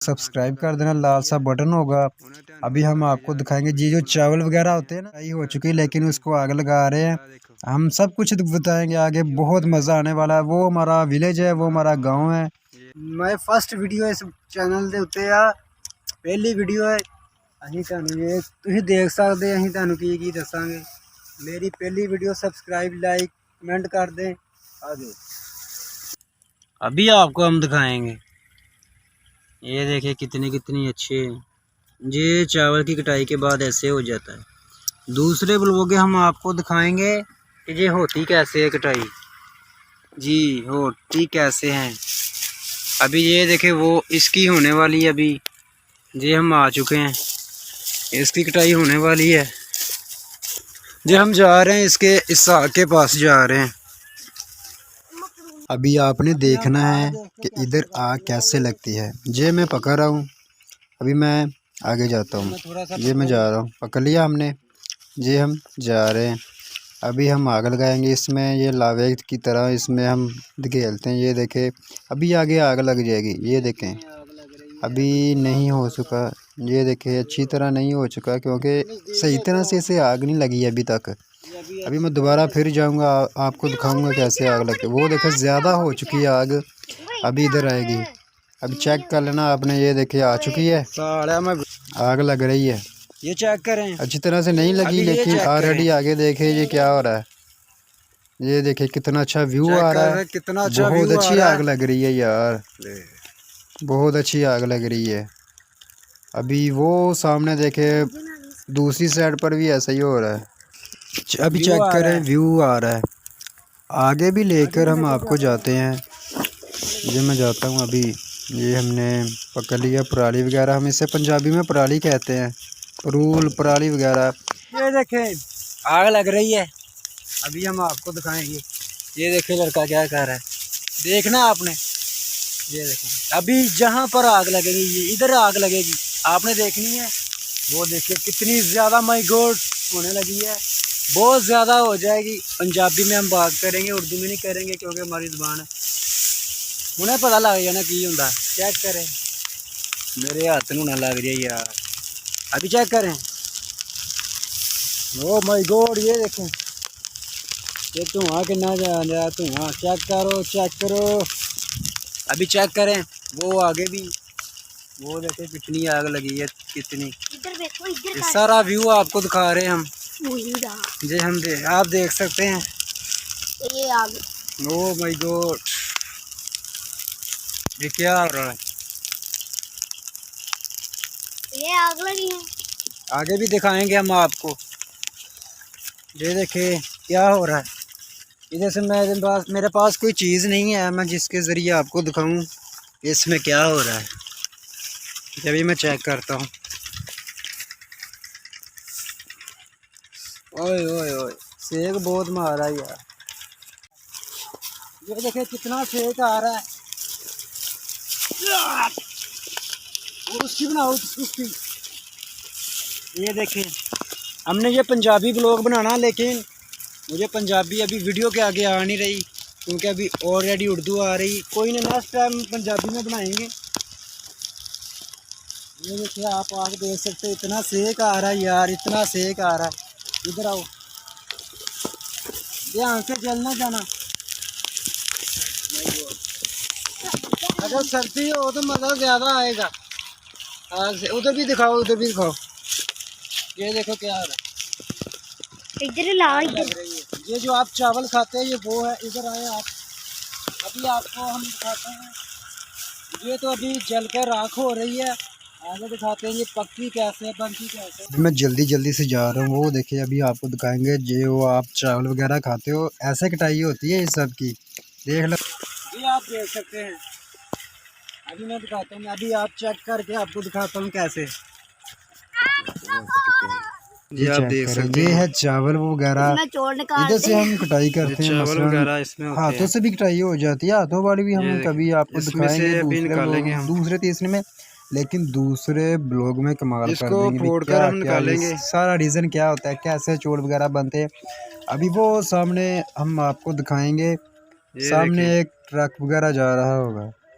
Subscribe कर देना, लाल सा बटन होगा। अभी हम आपको दिखाएंगे जी जो चावल वगैरह होते हैं ना, ये हो चुकी है लेकिन उसको आग लगा रहे हैं। हम सब कुछ बताएंगे आगे, बहुत मज़ा आने वाला है। वो हमारा विलेज है, वो हमारा गांव है। मैं फर्स्ट वीडियो इस चैनल ਦੇ ਉੱਤੇ ਆ, ਪਹਿਲੀ ਵੀਡੀਓ ਹੈ। ਅਸੀਂ ਤੁਹਾਨੂੰ ਇਹ ਤੁਸੀਂ ਦੇਖ ਸਕਦੇ, ਅਸੀਂ ਤੁਹਾਨੂੰ ਕੀ ਕੀ ਦੱਸਾਂਗੇ। मेरी पहली वीडियो सब्सक्राइब लाइक कमेंट कर दें। आगे अभी आपको हम दिखाएंगे, ये देखिए कितने कितनी अच्छे। ये चावल की कटाई के बाद ऐसे हो जाता है। दूसरे ब्लॉग हम आपको दिखाएंगे कि ये होती कैसे है कटाई, जी होती कैसे हैं। अभी ये देखे वो इसकी होने वाली है। अभी ये हम आ चुके हैं, इसकी कटाई होने वाली है। जी हम जा रहे हैं इसके इस आग के पास जा रहे हैं। अभी आपने देखना है कि इधर आग कैसे लगती है। ये मैं पकड़ रहा हूँ, अभी मैं आगे जाता हूँ। ये मैं जा रहा हूँ, पकड़ लिया हमने। ये हम जा रहे हैं, अभी हम आग लगाएंगे इसमें। ये लावे की तरह इसमें हम धकेलते हैं। ये देखें अभी आगे आग लग जाएगी। ये देखें अभी नहीं हो चुका, ये देखें अच्छी तरह नहीं हो चुका क्योंकि सही तरह से इसे आग नहीं लगी अभी तक। अभी मैं दोबारा फिर जाऊंगा, आपको दिखाऊंगा कैसे आग लगती है। वो देखें ज़्यादा हो चुकी है आग, अभी इधर आएगी। अभी चेक कर लेना आपने, ये देखिए आ चुकी है आग लग रही है। ये चेक करें, अच्छी तरह से नहीं लगी लेकिन ऑलरेडी आगे देखे ये क्या हो रहा है। ये देखे कितना अच्छा व्यू आ रहा है, कितना अच्छा, बहुत अच्छी आग लग रही है यार, बहुत अच्छी आग लग रही है। अभी वो सामने देखे दूसरी साइड पर भी ऐसा ही हो रहा है। अभी चेक करें व्यू आ रहा है। आगे भी लेकर हम आपको जाते हैं। ये मैं जाता हूँ अभी। ये हमने पकड़ लिया पराली वगैरह, हम इसे पंजाबी में पराली कहते हैं, परूल पराली वगैरह। ये देखें आग लग रही है, अभी हम आपको दिखाएंगे। ये देखें लड़का क्या कर रहा है, देखना आपने। ये देखें अभी जहाँ पर आग लगेगी, ये इधर आग लगेगी, आपने देखनी है। वो देखिए कितनी ज़्यादा, माय गॉड होने लगी है, बहुत ज़्यादा हो जाएगी। पंजाबी में हम बात करेंगे, उर्दू में नहीं करेंगे क्योंकि हमारी ज़ुबान है। उन्हें पता लग जाना की होंगे। चेक करें, मेरे हाथ में ना लग रही है यार। अभी चेक करें, ओ माय गॉड ये देखें, ये धुआं कितना जा रहा, धुआं चेक करो चेक करो। अभी चेक करें वो आगे भी, वो देखें कितनी आग लगी है, कितनी। इधर देखो, इधर सारा व्यू आपको दिखा रहे हैं हम। जी हम आप देख सकते हैं ये आग। ओ माय गॉड ये क्या हो रहा है, ये आग लगी है। आगे भी दिखाएंगे हम आपको। ये देखें क्या हो रहा है। इधर से मेरे पास कोई चीज़ नहीं है मैं जिसके ज़रिए आपको दिखाऊं इसमें क्या हो रहा है। अभी मैं चेक करता हूँ। ओए ओए ओए सेक बहुत मार रहा है यार। ये देखे कितना सेक आ रहा है। उसकी बनाओ उसकी। ये देखें हमने ये पंजाबी ब्लॉग बनाना, लेकिन मुझे पंजाबी अभी वीडियो के आगे आ नहीं रही क्योंकि अभी ऑलरेडी उर्दू आ रही। कोई ना नेक्स्ट टाइम पंजाबी में बनाएंगे। ये देखिए आप आगे देख सकते हैं, इतना सेक आ रहा है यार, इतना सेक आ रहा है। इधर आओ, ध्यान से जलना जाना। अगर सर्दी हो तो मज़ा ज़्यादा आएगा आग से। उधर भी दिखाओ, उधर भी दिखाओ। ये देखो क्या हो रहा है, इधर लाओ। ये जो आप चावल खाते हैं ये वो है। इधर आए आप, अभी आपको हम दिखाते हैं। ये तो अभी जलकर राख हो रही है, आगे दिखाते हैं ये पकती कैसे, बनती कैसे। मैं जल्दी जल्दी से जा रहा हूँ। वो देखिए अभी आपको दिखाएंगे जो आप चावल वगैरह खाते हो ऐसे कटाई होती है इस सब की, देख लो जी आप देख सकते हैं। अभी मैं दिखाता हूँ, अभी आप चेक करके आपको दिखाता हूँ कैसे। जी आप देख सकते हैं ये है चावल वगैरह, इधर से हम कटाई करते हैं। चावल वगैरह इसमें हाथों से भी कटाई हो जाती है, हाथों वाली भी हम कभी आपको दिखाएंगे दूसरे तीसरे में, लेकिन दूसरे ब्लॉग में कमाल कर देंगे। क्या हम निकालेंगे सारा रीज़न क्या होता है, कैसे चोल वगैरह बनते हैं, अभी वो सामने हम आपको दिखाएंगे। सामने एक ट्रक वगैरह जा रहा होगा,